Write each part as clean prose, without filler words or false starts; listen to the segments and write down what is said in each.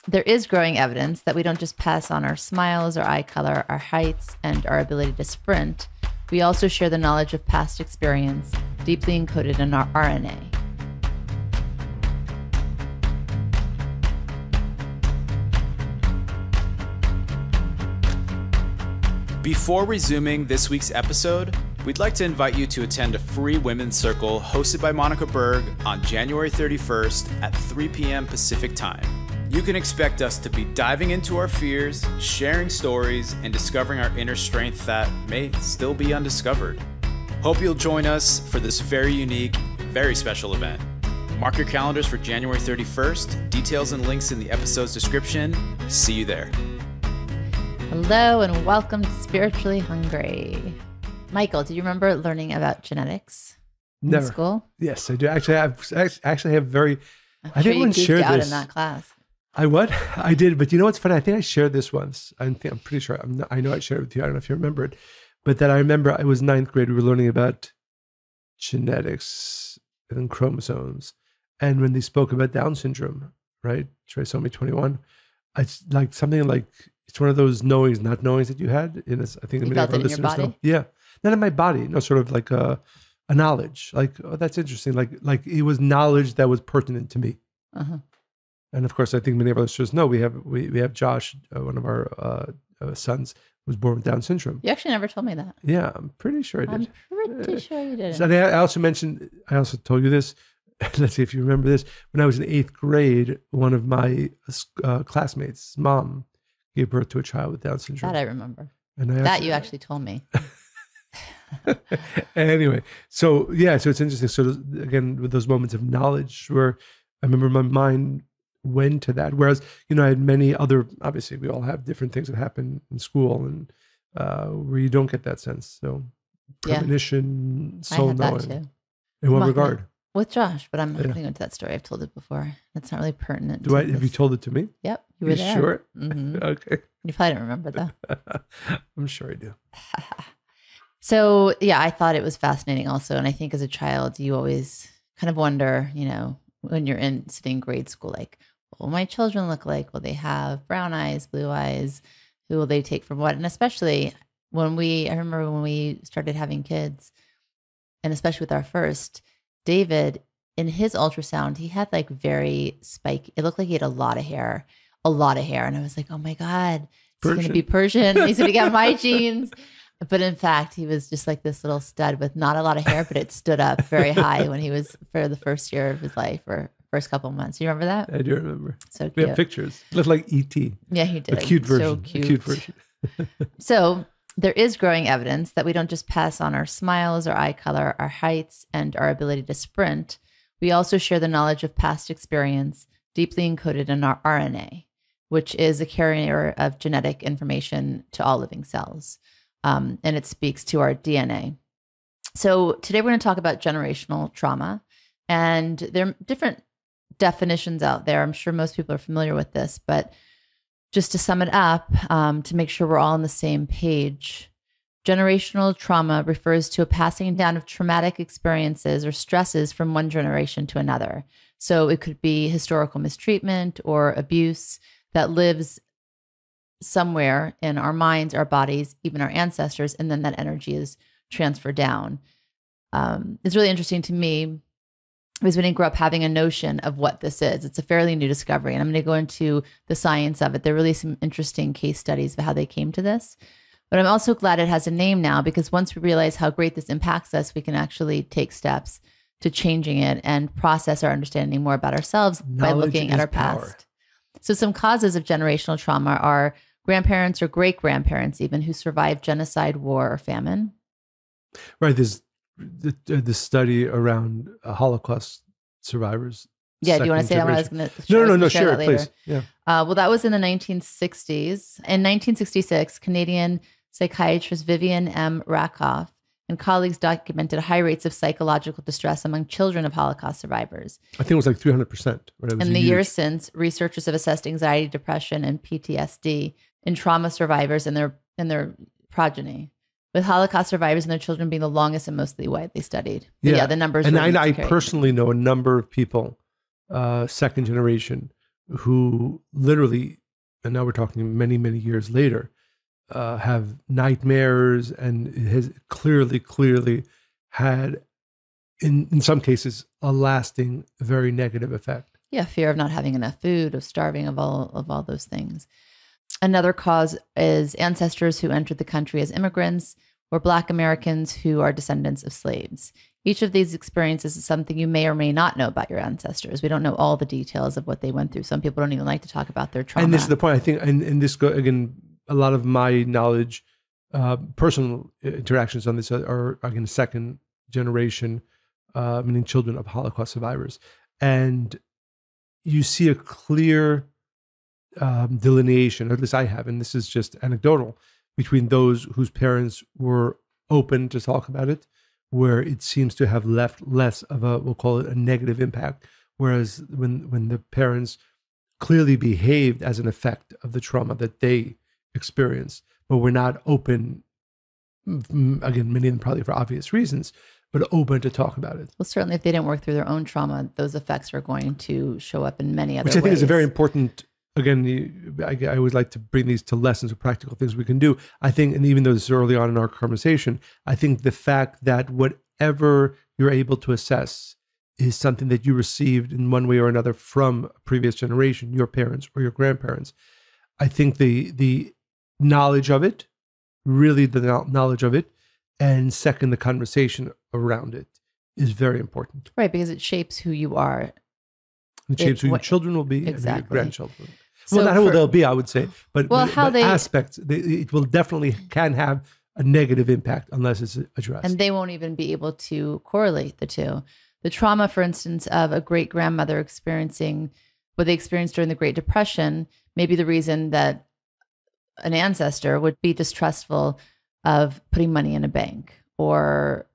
There is growing evidence that we don't just pass on our smiles, our eye color, our heights, and our ability to sprint. We also share the knowledge of past experience deeply encoded in our RNA. Before resuming this week's episode, we'd like to invite you to attend a free women's circle hosted by Monica Berg on January 31st at 3 p.m. Pacific Time. You can expect us to be diving into our fears, sharing stories, and discovering our inner strength that may still be undiscovered. Hope you'll join us for this very unique, very special event. Mark your calendars for January 31st. Details and links in the episode's description. See you there. Hello and welcome to Spiritually Hungry. Michael, do you remember learning about genetics in school? Yes, I do. Actually, I have very. I think you geeked out in that class. I did, but you know what's funny? I think I shared this once. I'm pretty sure. I know I shared it with you. I don't know if you remember it, but that I remember it was ninth grade. We were learning about genetics and chromosomes, and when they spoke about Down syndrome, right? Trisomy 21. It's like something like it's one of those knowings, not knowings that you had in this. I think you felt it in your body. Yeah, not in my body. No, sort of like a knowledge. Like, oh, that's interesting. Like it was knowledge that was pertinent to me. Uh-huh. And of course, I think many of our listeners know we have Josh, one of our sons, was born with Down syndrome. You actually never told me that. Yeah, I'm pretty sure I did. I'm pretty sure you did. So I also told you this. Let's see if you remember this. When I was in 8th grade, one of my classmates' mom gave birth to a child with Down syndrome. That I remember. And you actually told me. Anyway, so it's interesting. So again, with those moments of knowledge where I remember my mind went to that. Whereas, I had many other, obviously we all have different things that happen in school and where you don't get that sense. So premonition, soul knowing. That too. In what regard? With Josh, but I'm not going to go into that story. I've told it before. That's not really pertinent. Have you told it to me? Yep. You were there. Sure? Mm-hmm. Okay. You probably don't remember though. I'm sure I do. So I thought it was fascinating also. And I think as a child, you always kind of wonder, when you're sitting in grade school, like, what will my children look like? Will they have brown eyes, blue eyes? Who will they take from what? And especially I remember when we started having kids, and especially with our first, David, in his ultrasound, he had like very spiky. It looked like he had a lot of hair. And I was like, oh my God, he's going to be Persian. He's going to get my genes. But in fact, he was just like this little stud with not a lot of hair, but it stood up very high when he was for the first year of his life or first couple of months. You remember that? I do remember. So cute. We have pictures. Looked like E.T. Yeah, he did. A cute version. So cute. A cute version. So there is growing evidence that we don't just pass on our smiles, our eye color, our heights, and our ability to sprint. We also share the knowledge of past experience deeply encoded in our RNA, which is a carrier of genetic information to all living cells. And it speaks to our DNA. So today we're going to talk about generational trauma. And there are different definitions out there. I'm sure most people are familiar with this, but just to sum it up, to make sure we're all on the same page, generational trauma refers to a passing down of traumatic experiences or stresses from one generation to another. So it could be historical mistreatment or abuse that lives somewhere in our minds, our bodies, even our ancestors, and then that energy is transferred down. It's really interesting to me because we didn't grow up having a notion of what this is. It's a fairly new discovery, and I'm going to go into the science of it. There are really some interesting case studies of how they came to this. But I'm also glad it has a name now, because once we realize how great this impacts us, we can actually take steps to changing it and process our understanding more about ourselves by looking at our past. So some causes of generational trauma are grandparents or great-grandparents even who survived genocide, war, or famine. Right. There's the study around Holocaust survivors. Yeah, do you want to say that? I was going to No, share it, please. Yeah. Well, that was in the 1960s. In 1966, Canadian psychiatrist Vivian M. Rakoff and colleagues documented high rates of psychological distress among children of Holocaust survivors. I think it was like 300%. In the years since, researchers have assessed anxiety, depression, and PTSD in trauma survivors and their progeny, with Holocaust survivors and their children being the longest and mostly widely studied. But yeah, the numbers. And I personally know a number of people, second generation, who literally, and now we're talking many, many years later, have nightmares, and it has clearly had, in some cases, a lasting, very negative effect. Yeah, fear of not having enough food, of starving, of all those things. Another cause is ancestors who entered the country as immigrants or Black Americans who are descendants of slaves. Each of these experiences is something you may or may not know about your ancestors. We don't know all the details of what they went through. Some people don't even like to talk about their trauma. And this is the point, I think, and this, again, a lot of my knowledge, personal interactions on this are again, second generation, meaning children of Holocaust survivors. And you see a clear delineation, or at least I have, and this is just anecdotal, between those whose parents were open to talk about it, where it seems to have left less of a, we'll call it a negative impact. Whereas when the parents clearly behaved as an effect of the trauma that they experienced, but were not open, again, many of them probably for obvious reasons, but open to talk about it. Well, certainly if they didn't work through their own trauma, those effects are going to show up in many other ways. Which I think is a very important, again, I always like to bring these to lessons or practical things we can do. I think, and even though this is early on in our conversation, I think the fact that whatever you're able to assess is something that you received in one way or another from a previous generation, your parents or your grandparents, I think the knowledge of it, really the knowledge of it, and second, the conversation around it is very important. Right, because it shapes who you are. It shapes who your children will be, exactly. and your grandchildren. So well, not who they'll be, I would say, but how aspects. It will definitely can have a negative impact unless it's addressed. And they won't even be able to correlate the two. The trauma, for instance, of a great-grandmother experiencing what they experienced during the Great Depression may be the reason that an ancestor would be distrustful of putting money in a bank or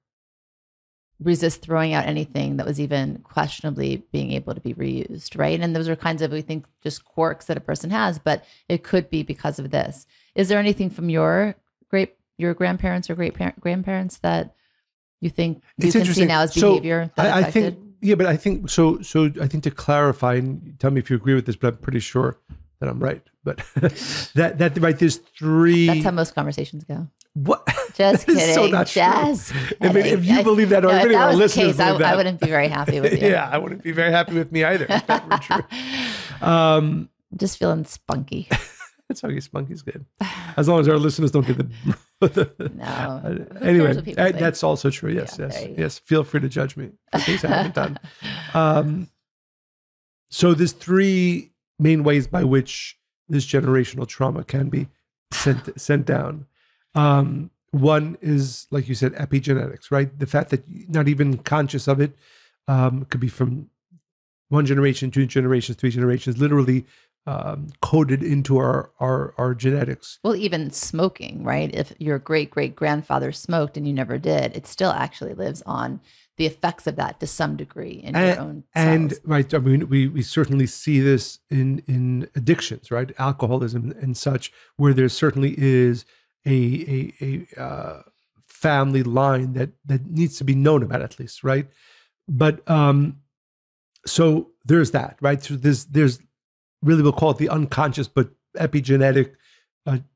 resist throwing out anything that was even questionably being able to be reused, right? And those are kinds of, we think, just quirks that a person has, but it could be because of this. Is there anything from your grandparents or great-grandparents that you think you can see now as behavior that I affected? think, yeah, but I think, so I think to clarify, and tell me if you agree with this, but I'm pretty sure that I'm right, but that right, there's three. That's how most conversations go. What? Just kidding. So not Just true. I mean, if you believe that, or if any of our listeners believe that, I wouldn't be very happy with you. Yeah, I wouldn't be very happy with me either. If that were true. Just feeling spunky. That's okay. Spunky's good, as long as our listeners don't get the No. Anyway, that's also true. Yes, Yeah, yes. Feel free to judge me for things I haven't done. So there's three main ways by which this generational trauma can be sent down. One is, like you said, epigenetics, right? The fact that you're not even conscious of it, could be from one generation, two generations, three generations, literally coded into our genetics. Well, even smoking, right? If your great-great-grandfather smoked and you never did, it still actually lives on the effects of that to some degree in your own cells. And right, I mean, we certainly see this in addictions, right? Alcoholism and such, where there certainly is a family line that needs to be known about, at least, right? But so there's that, right? So there's really, we'll call it the unconscious but epigenetic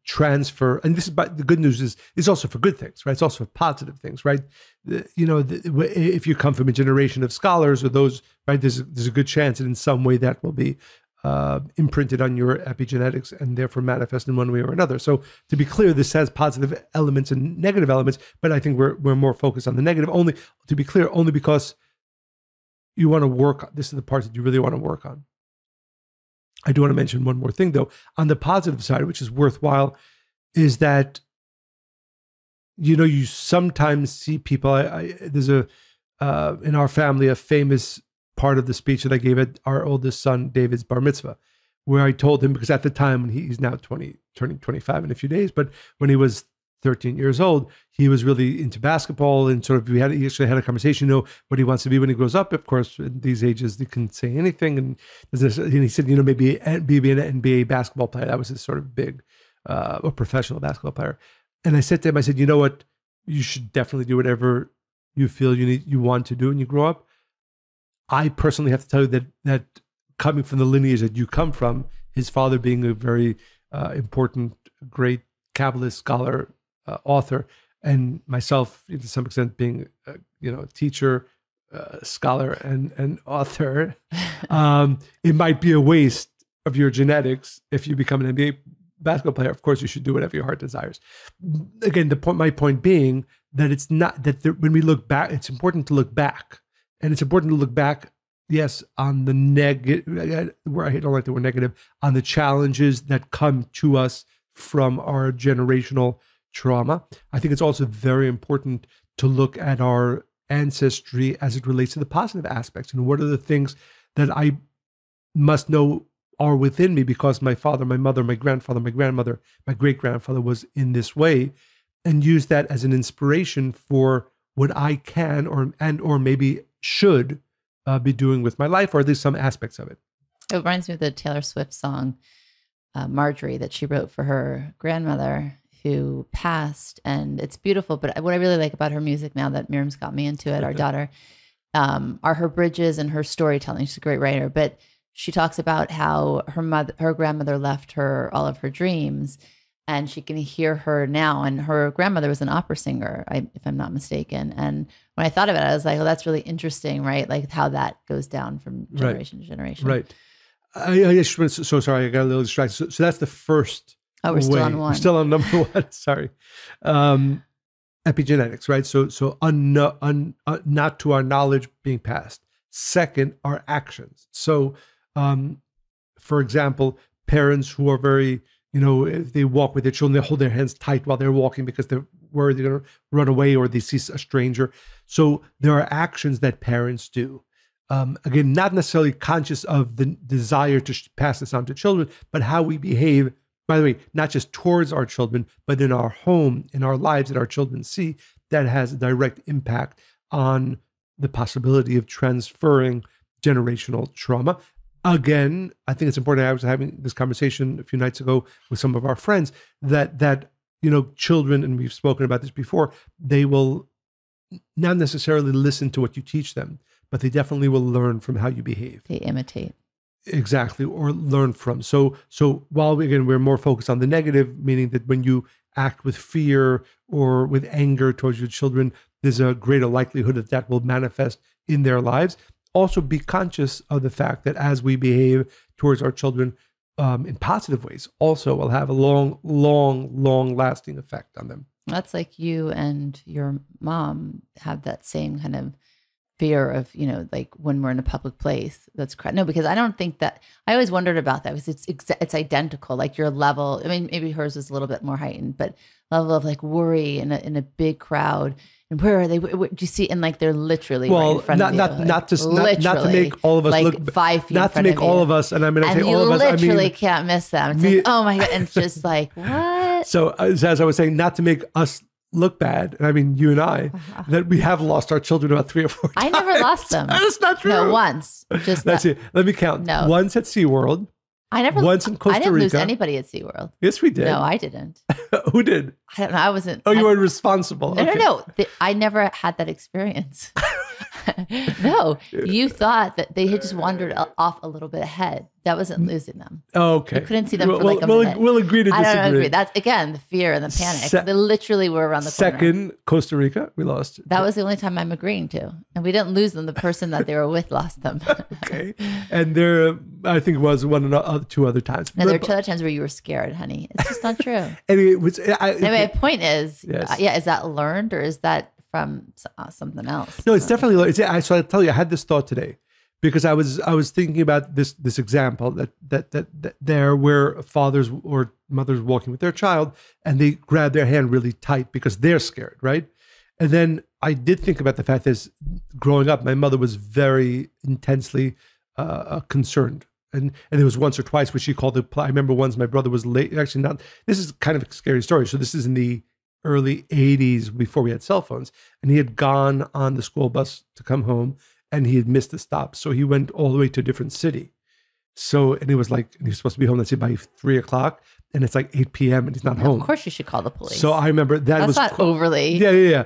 transfer. And this is, but the good news is it's also for good things, right? It's also for positive things, right? If you come from a generation of scholars or those, right, there's a good chance that in some way that will be imprinted on your epigenetics and therefore manifest in one way or another. So to be clear, this has positive elements and negative elements, but I think we're more focused on the negative, only to be clear, only because you want to work. This is the part that you really want to work on. I do want to mention one more thing, though. On the positive side, which is worthwhile, is that, you sometimes see people. There's in our family a famous part of the speech that I gave at our oldest son David's bar mitzvah, where I told him, because at the time, when he's now turning 25 in a few days, but when he was 13 years old, he was really into basketball, and sort of he actually had a conversation, what he wants to be when he grows up. Of course, at these ages, they can say anything. And he said, maybe be an NBA basketball player. That was his sort of big, or professional basketball player. And I said to him, I said, you know what? You should definitely do whatever you feel you want to do when you grow up. I personally have to tell you that coming from the lineage that you come from, his father being a very important, great Kabbalah scholar, author, and myself, to some extent, being a teacher, scholar, and author, it might be a waste of your genetics if you become an NBA basketball player. Of course, you should do whatever your heart desires. Again, my point being that it's not that when we look back, it's important to look back, and it's important to look back. Yes, on the negative, where I don't like the word negative, on the challenges that come to us from our generational trauma. I think it's also very important to look at our ancestry as it relates to the positive aspects, and what are the things that I must know are within me because my father, my mother, my grandfather, my grandmother, my great-grandfather was in this way, and use that as an inspiration for what I can or maybe should be doing with my life, or at least some aspects of it. It reminds me of the Taylor Swift song, Marjorie, that she wrote for her grandmother who passed. And it's beautiful. But what I really like about her music now that Miriam's got me into it, our daughter, are her bridges and her storytelling. She's a great writer. But she talks about how her grandmother left her all of her dreams, and she can hear her now. And her grandmother was an opera singer, if I'm not mistaken. And when I thought of it, I was like, oh, that's really interesting, right? Like how that goes down from generation to generation. Right. So sorry, I got a little distracted. So that's the first. Oh, we're still on one. We're still on number one. Sorry. Epigenetics, right? So not to our knowledge being passed. Second, our actions. So, for example, parents who are very, if they walk with their children, they hold their hands tight while they're walking because they're worried they're going to run away or they see a stranger. So there are actions that parents do. Again, not necessarily conscious of the desire to pass this on to children, but how we behave, by the way, not just towards our children, but in our home, in our lives that our children see, that has a direct impact on the possibility of transferring generational trauma. Again, I think it's important. I was having this conversation a few nights ago with some of our friends that children, and we've spoken about this before, they will not necessarily listen to what you teach them, but they definitely will learn from how you behave. They imitate. Exactly, or learn from. So while we're more focused on the negative, meaning that when you act with fear or with anger towards your children, there's a greater likelihood that will manifest in their lives. Also be conscious of the fact that as we behave towards our children in positive ways, also will have a long lasting effect on them. That's like you and your mom have that same kind of fear of, like when we're in a public place. That's correct. No, because I don't think that, I always wondered about that because it's identical, like your level. I mean, maybe hers is a little bit more heightened, but level of like worry in a big crowd. And where are they? Do you see? And like they're literally right in front of you. Not to make all of us like look 5 feet. Not to make all of us, and I mean, I say all of us. And you literally can't miss them. It's like, oh my god, and it's just like what? So as I was saying, not to make us look bad, and I mean you and I, that we have lost our children about 3 or 4 times. I never lost them. That's not true. No, once. Just that's it. Let me count. No. Once at SeaWorld. Once in Costa Rica. I didn't lose anybody at SeaWorld. Yes, we did. No, I didn't. Who did? I don't know. I wasn't. Oh, you weren't responsible. No. I never had that experience. No, you thought that they had just wandered off a little bit ahead. That wasn't losing them. Oh, okay. You couldn't see them for like a minute. We'll agree to disagree. I don't agree. That's, again, the fear and the panic. They literally were around the corner. Second, Costa Rica, we lost. That was the only time I'm agreeing to. And we didn't lose them. The person that they were with lost them. Okay. And there, I think it was 1 or 2 other times. No, there were 2 other times where you were scared, honey. It's just not true. Anyway, my point is, yes. Is that learned or is that from something else? No, it's definitely. So I tell you, I had this thought today because I was thinking about this example that there were fathers or mothers walking with their child and they grab their hand really tight because they're scared, right? And then I did think about the fact that growing up, my mother was very intensely concerned. And there was once or twice where she called I remember once my brother was late. Actually, not. This is kind of a scary story. So this is in the early 80s before we had cell phones. And he had gone on the school bus to come home and he had missed the stop. So he went all the way to a different city. So, and it was like, and he was supposed to be home, let's say by 3 o'clock, and it's like 8 p.m. and he's not home. Of course you should call the police. So I remember That's not overly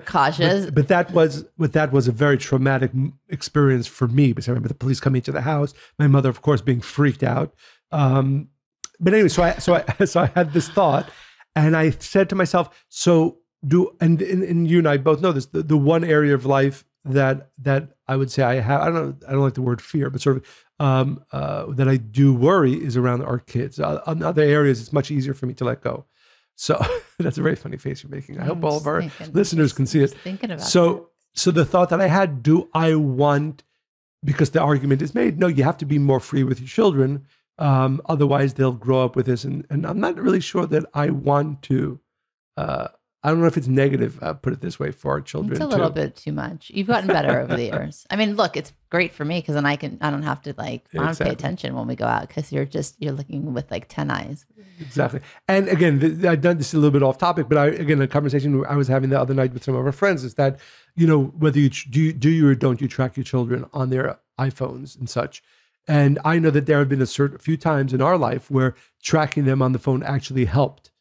cautious. But that was a very traumatic experience for me, because I remember the police coming to the house, my mother, of course, being freaked out. But anyway, so I had this thought, and I said to myself, and you and I both know this, the one area of life that I would say I have, I don't like the word fear, but sort of that I do worry is around our kids. On other areas, it's much easier for me to let go. So that's a very funny face you're making. I hope all of our listeners can see it. Thinking about so the thought that I had, do I want, because the argument is made, no, you have to be more free with your children. Otherwise they'll grow up with this. And I'm not really sure that I want to, I don't know if it's negative, put it this way, for our children. It's a little bit too much. You've gotten better over the years. I mean, look, it's great for me because then I don't have to I don't pay attention when we go out, because you're looking with like 10 eyes. Exactly. And again, I've done this a little bit off topic, but a conversation I was having the other night with some of our friends is that, whether you do you or don't you track your children on their iPhones and such. And I know that there have been a few times in our life where tracking them on the phone actually helped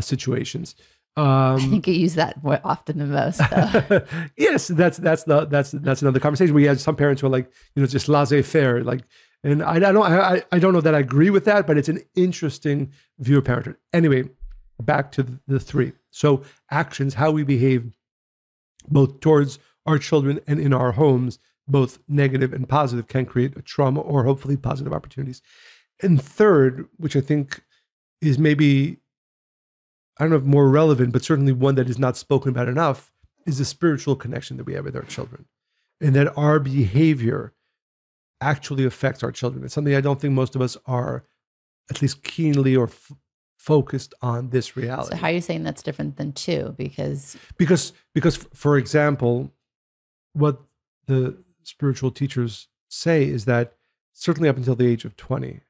situations. I think you use that more often than most, though. Yes, that's another conversation. We have some parents who are like, just laissez-faire, like, and I don't know that I agree with that, but it's an interesting view of parenthood. Anyway, back to the three. So actions, how we behave, both towards our children and in our homes, both negative and positive, can create a trauma or hopefully positive opportunities. And third, which I think is maybe, I don't know if more relevant, but certainly one that is not spoken about enough, is the spiritual connection that we have with our children, and that our behavior actually affects our children. It's something I don't think most of us are at least keenly or focused on this reality. So how are you saying that's different than two? Because for example, what the spiritual teachers say is that certainly up until the age of 20,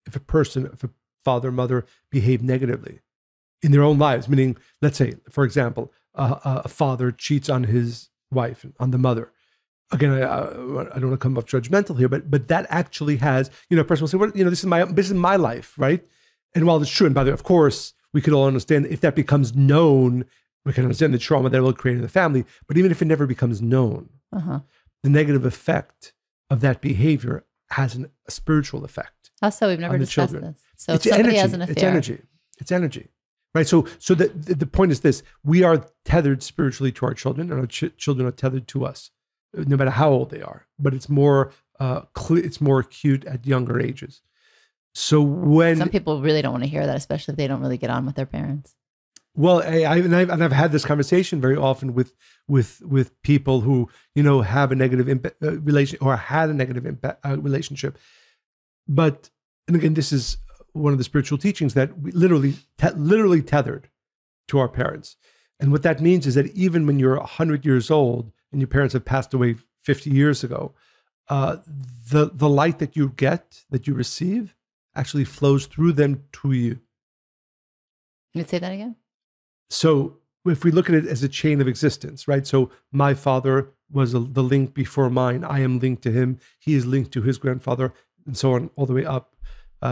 if a father or mother behave negatively in their own lives, meaning, let's say, for example, a father cheats on his wife, on the mother. Again, I don't want to come off judgmental here, but that actually has, a person will say, well, this is my life, right? And while it's true, and by the way, of course, we could all understand if that becomes known, we can understand the trauma that it will create in the family. But even if it never becomes known, the negative effect of that behavior has a spiritual effect. How so? We've never discussed this. So it's if somebody energy. has an affair. It's energy. Right. So the point is this: we are tethered spiritually to our children, and our children are tethered to us, no matter how old they are. But it's more it's more acute at younger ages. So when some people really don't want to hear that, especially if they don't really get on with their parents. Well, I've had this conversation very often with people who have a negative relation or had a negative relationship. But, and again, this is one of the spiritual teachings, that we literally tethered to our parents. And what that means is that even when you're 100 years old and your parents have passed away 50 years ago, the light that you get, that you receive, actually flows through them to you. Can you say that again? So if we look at it as a chain of existence, right? So my father was the link before mine. I am linked to him. He is linked to his grandfather, and so on, all the way up,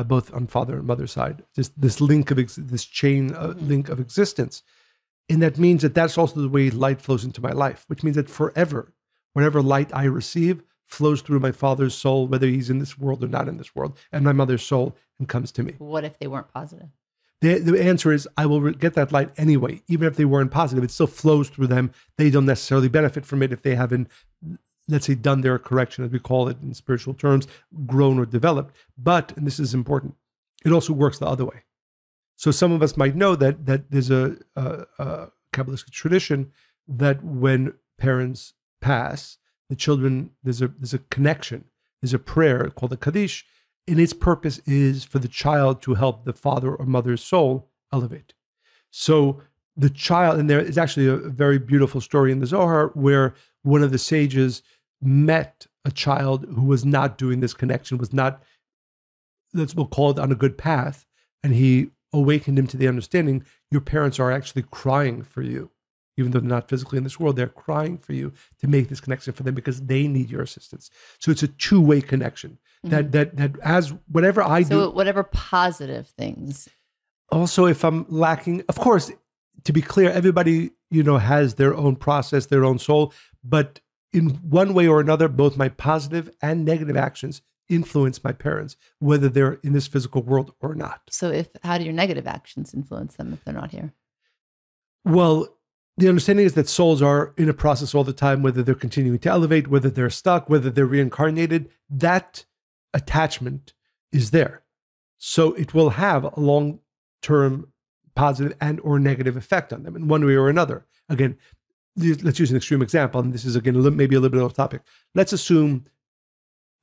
both on father and mother's side. This link of this chain link of existence, and that means that that's also the way light flows into my life. Which means that forever, whatever light I receive flows through my father's soul, whether he's in this world or not in this world, and my mother's soul, and comes to me. What if they weren't positive? The answer is I will get that light anyway. Even if they weren't positive, it still flows through them. They don't necessarily benefit from it if they haven't, let's say, done their correction, as we call it in spiritual terms, grown or developed. But, and this is important, it also works the other way. So some of us might know that there's a kabbalistic tradition that when parents pass, the children, there's a connection, there's a prayer called the Kaddish, and its purpose is for the child to help the father or mother's soul elevate. So the child, and there is actually a very beautiful story in the Zohar where one of the sages met a child who was not doing this connection, was not, we'll call it, on a good path, and he awakened him to the understanding, your parents are actually crying for you. even though they're not physically in this world, they're crying for you to make this connection for them because they need your assistance. So it's a two-way connection. That as whatever I do. So whatever positive things. Also, if I'm lacking, of course, to be clear, everybody, has their own process, their own soul, but in one way or another, both my positive and negative actions influence my parents, whether they're in this physical world or not. So how do your negative actions influence them if they're not here? Well, the understanding is that souls are in a process all the time, whether they're continuing to elevate, whether they're stuck, whether they're reincarnated, that attachment is there. So it will have a long-term positive and or negative effect on them in one way or another. Again, let's use an extreme example, and this is, again, maybe a little bit off topic. Let's assume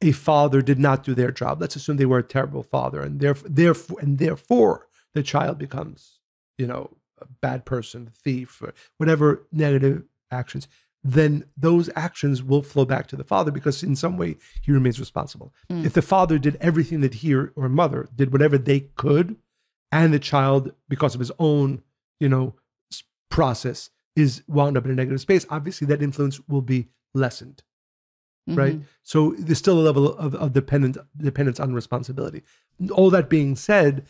a father did not do their job. Let's assume they were a terrible father, and therefore the child becomes, a bad person, a thief, or whatever negative actions. Then those actions will flow back to the father because in some way he remains responsible. If the father did everything that he or mother did whatever they could, and the child, because of his own, process, is wound up in a negative space, obviously that influence will be lessened, right? So there's still a level of dependence on responsibility. All that being said,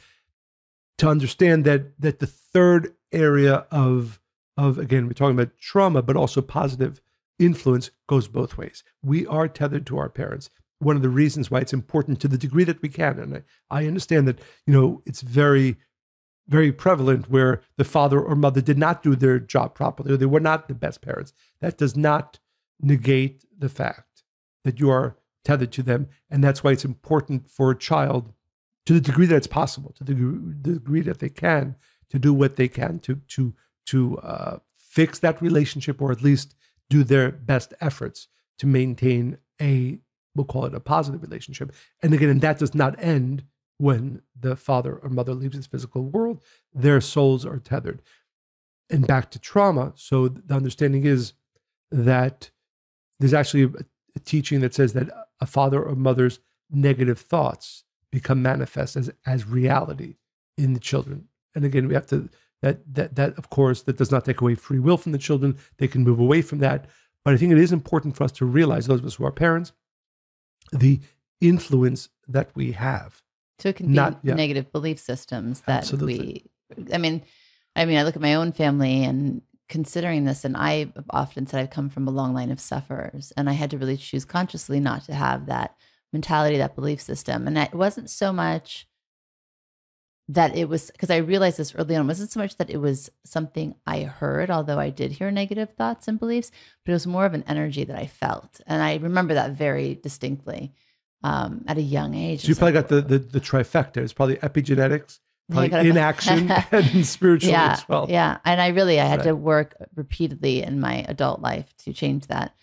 to understand that the third area of again, we're talking about trauma, but also positive influence goes both ways. We are tethered to our parents. One of the reasons why it's important to the degree that we can, and I understand that, it's very, very prevalent where the father or mother did not do their job properly, or they were not the best parents. That does not negate the fact that you are tethered to them. And that's why it's important for a child, to the degree that it's possible, to the degree that they can, to do what they can to fix that relationship, or at least do their best efforts to maintain we'll call it a positive relationship. And again, and that does not end when the father or mother leaves this physical world. Their souls are tethered. And back to trauma. So the understanding is that there's actually a teaching that says that a father or mother's negative thoughts become manifest as reality in the children. And again, we have to, that of course, that does not take away free will from the children. They can move away from that. But I think it is important for us to realize, those of us who are parents, the influence that we have. So it can be negative belief systems that Absolutely. I mean, I look at my own family and considering this, and I often said I've come from a long line of sufferers, and I had to really choose consciously not to have that mentality, that belief system. And it wasn't so much that it was, because I realized this early on, it wasn't so much that it was something I heard, although I did hear negative thoughts and beliefs, but it was more of an energy that I felt. And I remember that very distinctly at a young age. So you probably got the trifecta. It's probably epigenetics, probably inaction, and spiritually as well. Yeah. And I had to work repeatedly in my adult life to change that.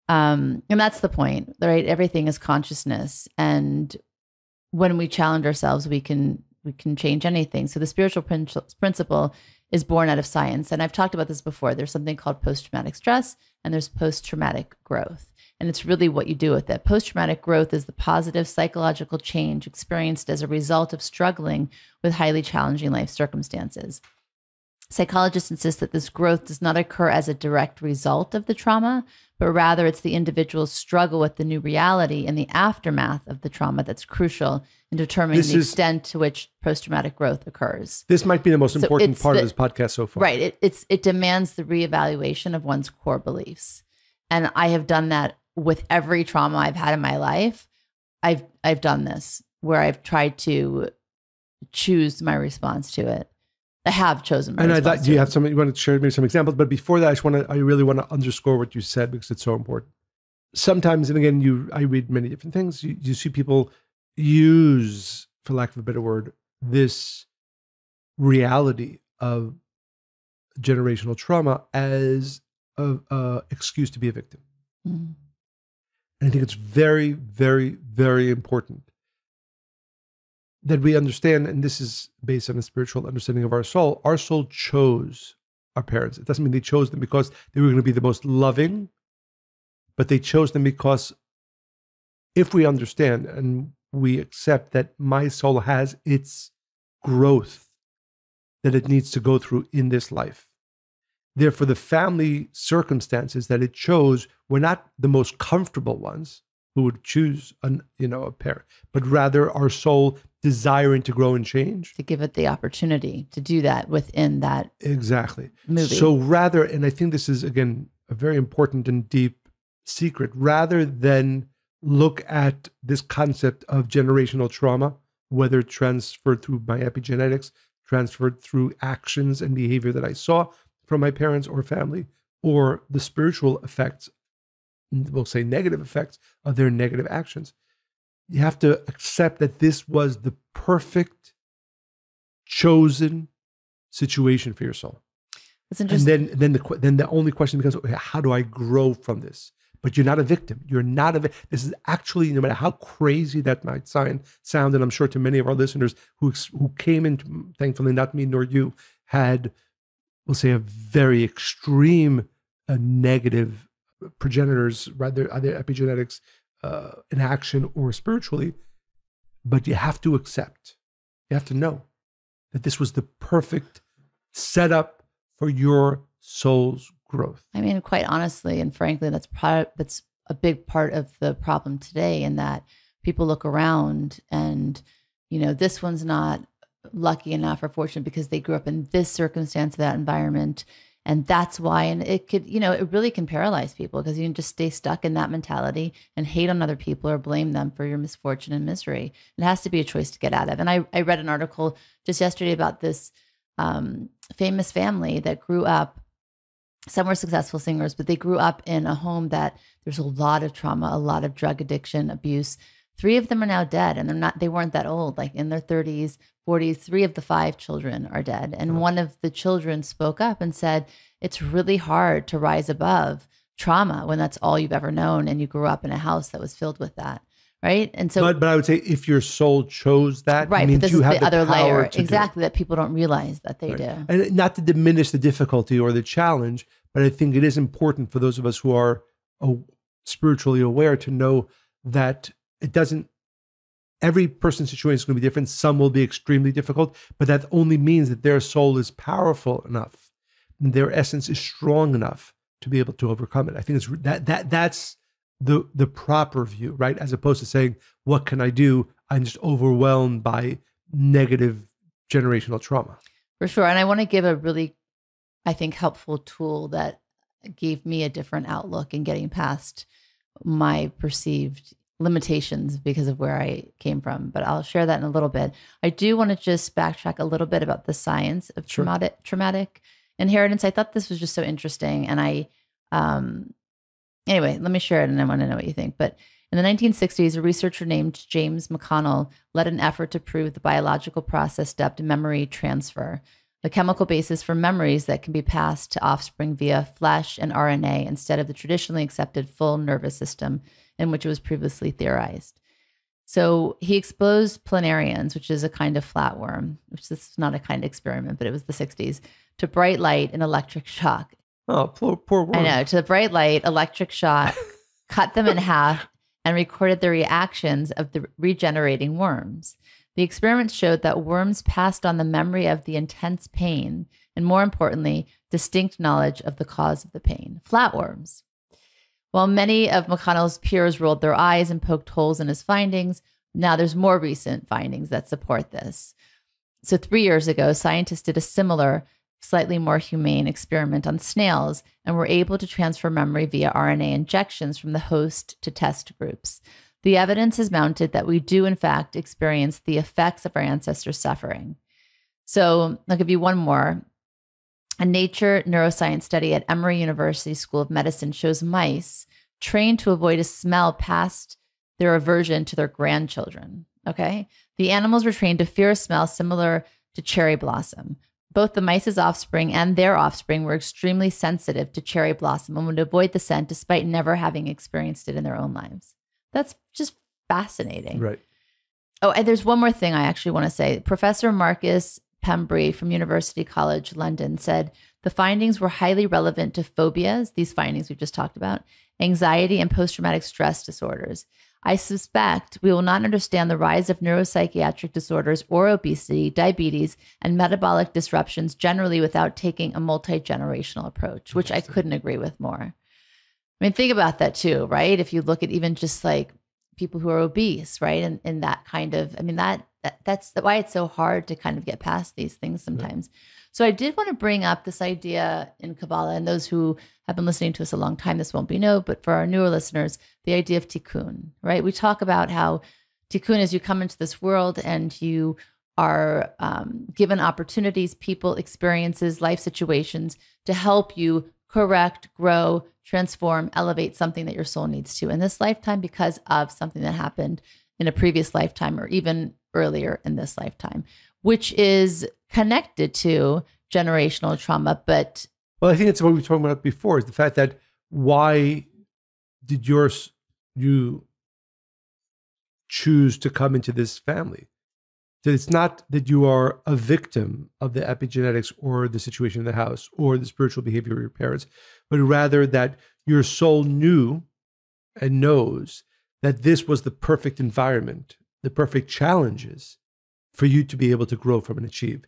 And that's the point, right? Everything is consciousness. And when we challenge ourselves, we can change anything. So the spiritual principle is born out of science. And I've talked about this before. There's something called post-traumatic stress, and there's post-traumatic growth. And it's really what you do with it. Post-traumatic growth is the positive psychological change experienced as a result of struggling with highly challenging life circumstances. Psychologists insist that this growth does not occur as a direct result of the trauma, but rather it's the individual's struggle with the new reality and the aftermath of the trauma that's crucial in determining the extent to which post-traumatic growth occurs. This might be the most important part of this podcast so far. Right. It demands the reevaluation of one's core beliefs. And I have done that with every trauma I've had in my life. I've done this where I've tried to choose my response to it. I have chosen my response. And do you have something you want to share maybe some examples? But before that, I really want to underscore what you said because it's so important. Sometimes, and again, I read many different things. You see people use, for lack of a better word, this reality of generational trauma as a excuse to be a victim. Mm-hmm. And I think it's very, very, very important that we understand, and this is based on a spiritual understanding of our soul chose our parents. It doesn't mean they chose them because they were going to be the most loving, but they chose them because if we understand and we accept that my soul has its growth that it needs to go through in this life, Therefore, the family circumstances that it chose were not the most comfortable ones who would choose a parent, but rather our soul desiring to grow and change. To give it the opportunity to do that within that exactly movie. So rather, and I think this is, again, a very important and deep secret, rather than look at this concept of generational trauma, whether transferred through my epigenetics, transferred through actions and behavior that I saw from my parents or family, or the spiritual effects, we'll say negative effects of their negative actions. You have to accept that this was the perfect chosen situation for your soul. That's interesting. And then the only question becomes, okay, how do I grow from this? But you're not a victim. You're not a victim. This is actually, no matter how crazy that might sound, and I'm sure to many of our listeners who came in, thankfully not me nor you, had, we'll say, a very extreme negative progenitors, rather either epigenetics in action or spiritually. But you have to accept, you have to know that this was the perfect setup for your soul's growth. I mean, quite honestly and frankly, that's a big part of the problem today, in that people look around and, this one's not lucky enough or fortunate because they grew up in this circumstance, that environment. And that's why, and it could, it really can paralyze people, because you can just stay stuck in that mentality and hate on other people or blame them for your misfortune and misery. It has to be a choice to get out of. And I read an article just yesterday about this famous family that grew up. Some were successful singers, but they grew up in a home that there's a lot of trauma, a lot of drug addiction, abuse. 3 of them are now dead, and they weren't that old, like in their 30s, 40s. 3 of the 5 children are dead. And one of the children spoke up and said, it's really hard to rise above trauma when that's all you've ever known, and you grew up in a house that was filled with that. Right. And so, but I would say, if your soul chose that, right, means but this you is have the other layer, exactly, that people don't realize that they do. And not to diminish the difficulty or the challenge, but I think it is important for those of us who are spiritually aware to know that it doesn't. Every person's situation is going to be different. Some will be extremely difficult, but that only means that their soul is powerful enough, and their essence is strong enough to be able to overcome it. I think it's that's the proper view, right? As opposed to saying, what can I do? I'm just overwhelmed by negative generational trauma. For sure. And I want to give a really, I think, helpful tool that gave me a different outlook in getting past my perceived limitations because of where I came from. But I'll share that in a little bit. I do want to just backtrack a little bit about the science of traumatic inheritance. I thought this was just so interesting. And anyway, let me share it, and I want to know what you think. But in the 1960s, a researcher named James McConnell led an effort to prove the biological process dubbed memory transfer, the chemical basis for memories that can be passed to offspring via flesh and RNA instead of the traditionally accepted full nervous system in which it was previously theorized. So he exposed planarians, which is a kind of flatworm, which this is not a kind of experiment, but it was the 60s, to bright light and electric shock. Oh, poor worm. I know, to the bright light, electric shock, cut them in half, and recorded the reactions of the regenerating worms. The experiments showed that worms passed on the memory of the intense pain, and more importantly, distinct knowledge of the cause of the pain. Flatworms. While many of McConnell's peers rolled their eyes and poked holes in his findings, now there's more recent findings that support this. So 3 years ago, scientists did a similar, slightly more humane experiment on snails and were able to transfer memory via RNA injections from the host to test groups. The evidence has mounted that we do, in fact, experience the effects of our ancestors' suffering. So I'll give you one more. A Nature neuroscience study at Emory University School of Medicine shows mice trained to avoid a smell past their aversion to their grandchildren. Okay. The animals were trained to fear a smell similar to cherry blossom. Both the mice's offspring and their offspring were extremely sensitive to cherry blossom and would avoid the scent despite never having experienced it in their own lives. That's just fascinating. Right. Oh, and there's one more thing I actually want to say. Professor Marcus Pembry from University College London said the findings were highly relevant to phobias, these findings we've just talked about, anxiety, and post-traumatic stress disorders. I suspect we will not understand the rise of neuropsychiatric disorders or obesity, diabetes, and metabolic disruptions generally without taking a multi-generational approach, which I couldn't agree with more. I mean, think about that too, right? If you look at even just like people who are obese, right? And that kind of, I mean, that's why it's so hard to kind of get past these things sometimes. Right. So I did want to bring up this idea in Kabbalah, and those who have been listening to us a long time, this won't be new, but for our newer listeners, the idea of tikkun, right? We talk about how tikkun is you come into this world and you are given opportunities, people, experiences, life situations to help you correct, grow, transform, elevate something that your soul needs to in this lifetime because of something that happened in a previous lifetime or even earlier in this lifetime, which is connected to generational trauma. But well, I think it's what we were talking about before, is the fact that why did you choose to come into this family? That it's not that you are a victim of the epigenetics or the situation in the house or the spiritual behavior of your parents, but rather that your soul knew and knows that this was the perfect environment, the perfect challenges for you to be able to grow from and achieve.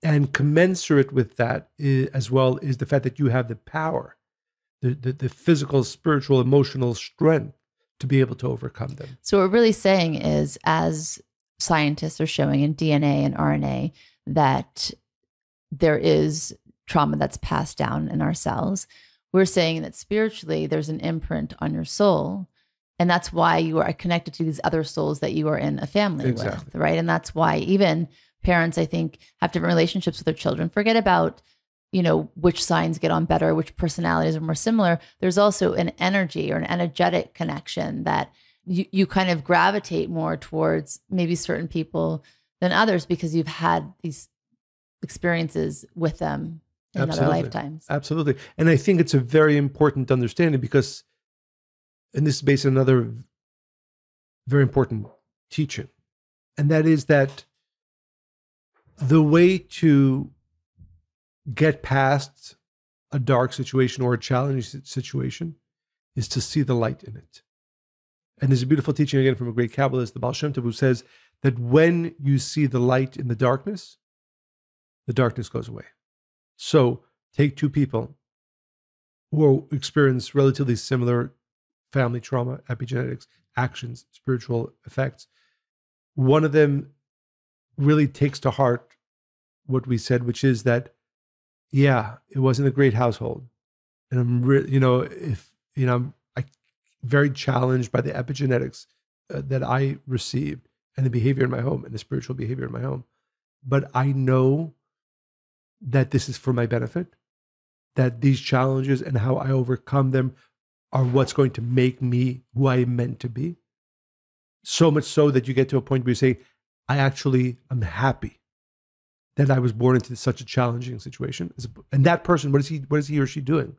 And commensurate with that as well is the fact that you have the power, the physical, spiritual, emotional strength to be able to overcome them. So what we're really saying is, as scientists are showing in DNA and RNA, that there is trauma that's passed down in our cells. We're saying that spiritually there's an imprint on your soul, and that's why you are connected to these other souls that you are in a family with, right? And that's why even parents, I think, have different relationships with their children. Forget about, which signs get on better, which personalities are more similar. There's also an energy or an energetic connection that you kind of gravitate more towards maybe certain people than others because you've had these experiences with them in other lifetimes. Absolutely. And I think it's a very important understanding because, and this is based on another very important teaching, and that is that the way to get past a dark situation or a challenging situation is to see the light in it. And there's a beautiful teaching again from a great Kabbalist, the Baal Shem Tov, who says that when you see the light in the darkness goes away. So take two people who experience relatively similar family trauma, epigenetics, actions, spiritual effects. One of them really takes to heart what we said, which is that, yeah, it wasn't a great household. And I'm very challenged by the epigenetics that I received and the behavior in my home and the spiritual behavior in my home. But I know that this is for my benefit, that these challenges and how I overcome them are what's going to make me who I am meant to be. So much so that you get to a point where you say, I actually am happy that I was born into such a challenging situation. And that person, what is he or she doing?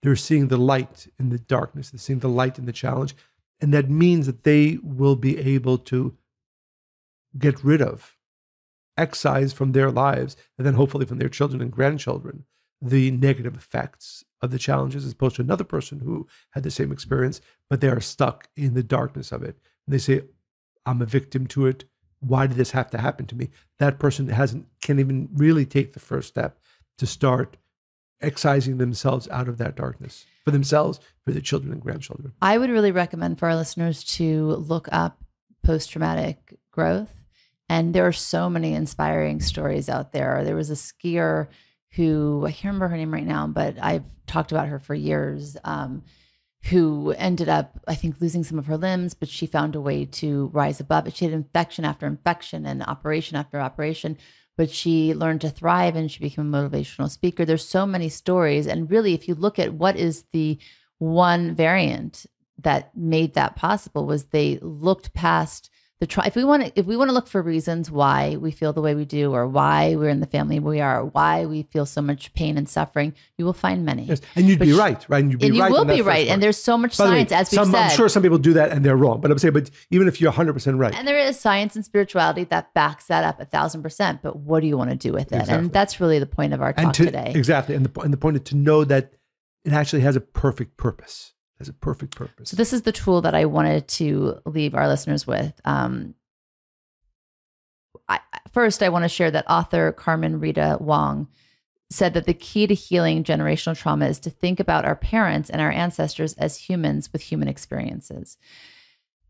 They're seeing the light in the darkness. They're seeing the light in the challenge. And that means that they will be able to get rid of, excise from their lives, and then hopefully from their children and grandchildren, the negative effects of the challenges, as opposed to another person who had the same experience, but they are stuck in the darkness of it. And they say, I'm a victim to it. Why did this have to happen to me? That person can't even really take the first step to start excising themselves out of that darkness for themselves, for their children and grandchildren. I would really recommend for our listeners to look up post-traumatic growth. And there are so many inspiring stories out there. There was a skier who, I can't remember her name right now, but I've talked about her for years, who ended up, I think, losing some of her limbs, but she found a way to rise above it. She had infection after infection and operation after operation, but she learned to thrive and she became a motivational speaker. There's so many stories. And really, if you look at what is the one variant that made that possible, was they looked past the if we want to look for reasons why we feel the way we do, or why we're in the family we are, or why we feel so much pain and suffering, you will find many. Yes. And you'd be right? And you will be right. And there's so much science, as we've said. I'm sure some people do that and they're wrong. But I'm saying, but even if you're 100% right. And there is science and spirituality that backs that up 1,000%. But what do you want to do with it? Exactly. And that's really the point of our talk today. Exactly. And the point is to know that it actually has a perfect purpose. has a perfect purpose. So this is the tool that I wanted to leave our listeners with. First, I want to share that author Carmen Rita Wong said that the key to healing generational trauma is to think about our parents and our ancestors as humans with human experiences.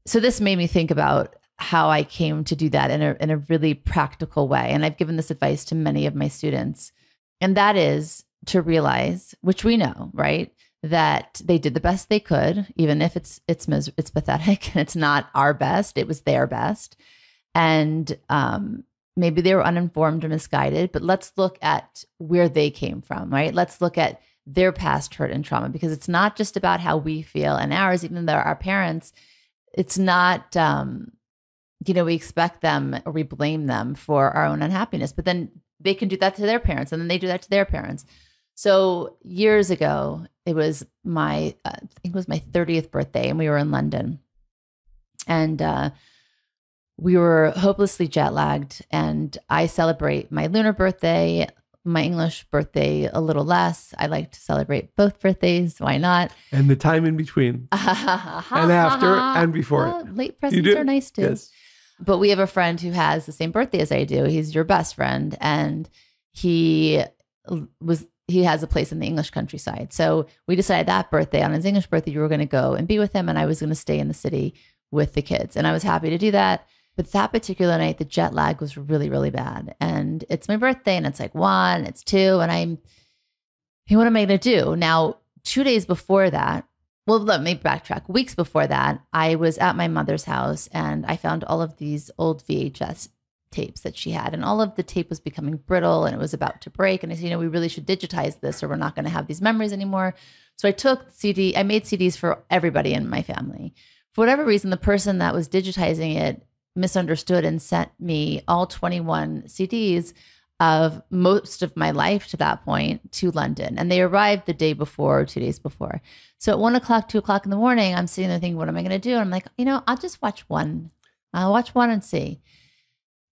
So this made me think about how I came to do that in a really practical way. And I've given this advice to many of my students. And that is to realize, which we know, right, that they did the best they could, even if it's pathetic and it's not our best, it was their best. And maybe they were uninformed or misguided, but let's look at where they came from, right? Let's look at their past hurt and trauma, because it's not just about how we feel and ours, even though our parents, it's not, we expect them or we blame them for our own unhappiness, but then they can do that to their parents and then they do that to their parents. So years ago, it was I think it was my 30th birthday, and we were in London, and we were hopelessly jet lagged, and I celebrate my lunar birthday, my English birthday a little less. I like to celebrate both birthdays. Why not? And the time in between and after and before. Well, late presents are nice too. Yes. But we have a friend who has the same birthday as I do. He's your best friend, and he has a place in the English countryside. So we decided that birthday, on his English birthday, you were going to go and be with him, and I was going to stay in the city with the kids. And I was happy to do that. But that particular night, the jet lag was really, really bad. And it's my birthday, and it's like 1, it's 2, and what am I going to do? Now, 2 days before that, well, let me backtrack. Weeks before that, I was at my mother's house, and I found all of these old VHS tapes that she had, and all of the tape was becoming brittle, and it was about to break. And I said, we really should digitize this, or we're not going to have these memories anymore. So I made CDs for everybody in my family. For whatever reason, the person that was digitizing it misunderstood and sent me all 21 CDs of most of my life to that point to London. And they arrived the day before, or 2 days before. So at 1 o'clock, 2 o'clock in the morning, I'm sitting there thinking, what am I going to do? And I'm like, I'll just watch one. I'll watch one and see.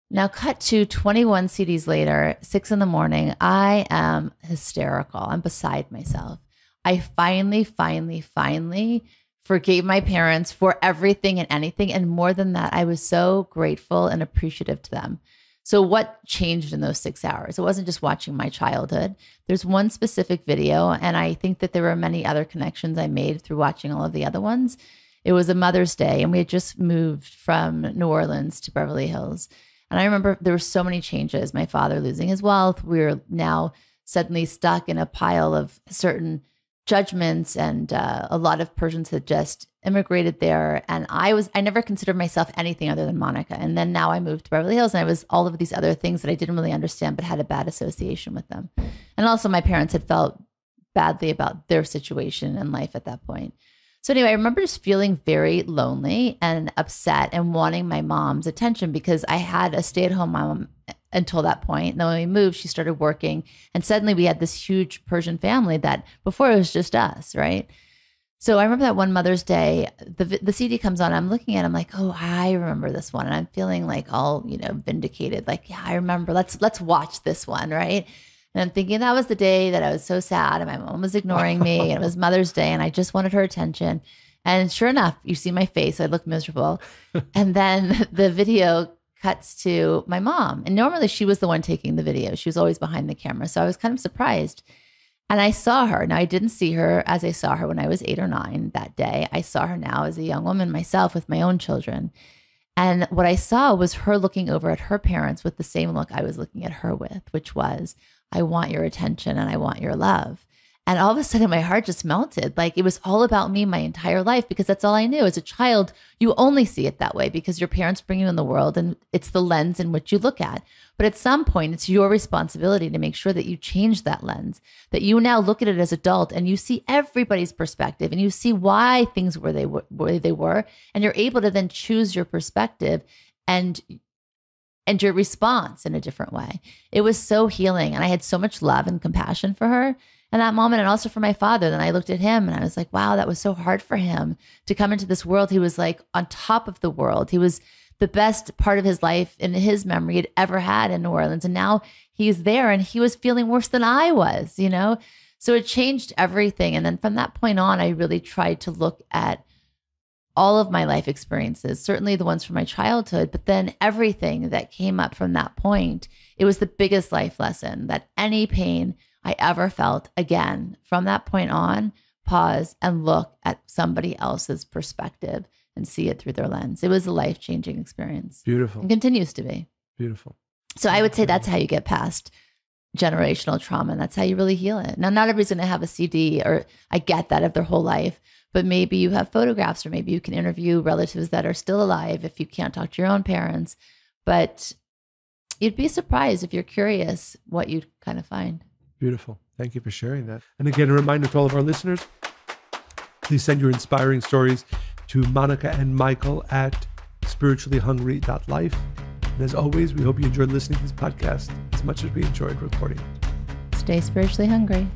Now cut to 21 CDs later, 6 in the morning, I am hysterical. I'm beside myself. I finally forgave my parents for everything and anything. And more than that, I was so grateful and appreciative to them. So what changed in those 6 hours? It wasn't just watching my childhood. There's one specific video, and I think that there were many other connections I made through watching all of the other ones. It was a Mother's Day, and we had just moved from New Orleans to Beverly Hills. And I remember there were so many changes. My father losing his wealth. We were now suddenly stuck in a pile of certain judgments, and a lot of Persians had just immigrated there. And I never considered myself anything other than Monica. And then now I moved to Beverly Hills, and I was all of these other things that I didn't really understand, but had a bad association with them. And also my parents had felt badly about their situation in life at that point. So anyway, I remember just feeling very lonely and upset and wanting my mom's attention, because I had a stay-at-home mom until that point. And then when we moved, she started working, and suddenly we had this huge Persian family that before it was just us, right? So I remember that one Mother's Day, the CD comes on, I'm looking at it, I'm like, oh, I remember this one. And I'm feeling like all, vindicated. Like, yeah, I remember, let's watch this one, right? And I'm thinking that was the day that I was so sad and my mom was ignoring me, and it was Mother's Day and I just wanted her attention. And sure enough, you see my face, I look miserable. And then the video cuts to my mom. And normally she was the one taking the video. She was always behind the camera. So I was kind of surprised. And I saw her. Now, I didn't see her as I saw her when I was 8 or 9 that day. I saw her now as a young woman myself with my own children. And what I saw was her looking over at her parents with the same look I was looking at her with, which was, I want your attention and I want your love. And all of a sudden my heart just melted. Like it was all about me my entire life, because that's all I knew. As a child, you only see it that way because your parents bring you in the world and it's the lens in which you look at. But at some point, it's your responsibility to make sure that you change that lens, that you now look at it as adult and you see everybody's perspective and you see why things were they were, and you're able to then choose your perspective and your response in a different way. It was so healing, and I had so much love and compassion for her in that moment, and also for my father. Then I looked at him and I was like, wow, that was so hard for him to come into this world. He was like on top of the world. He was the best part of his life in his memory he'd ever had in New Orleans. And now he's there and he was feeling worse than I was, So it changed everything. And then from that point on, I really tried to look at all of my life experiences, certainly the ones from my childhood, but then everything that came up from that point. It was the biggest life lesson that any pain I ever felt, again, from that point on, pause and look at somebody else's perspective and see it through their lens. It was a life-changing experience. Beautiful. And continues to be. Beautiful. So I would say that's how you get past generational trauma, and that's how you really heal it. Now, not everybody's going to have a CD, or I get that, of their whole life, but maybe you have photographs, or maybe you can interview relatives that are still alive if you can't talk to your own parents. But you'd be surprised, if you're curious, what you'd kind of find. Beautiful. Thank you for sharing that. And again, a reminder to all of our listeners, please send your inspiring stories to Monica and Michael at spirituallyhungry.life. And as always, we hope you enjoyed listening to this podcast as much as we enjoyed recording. Stay spiritually hungry.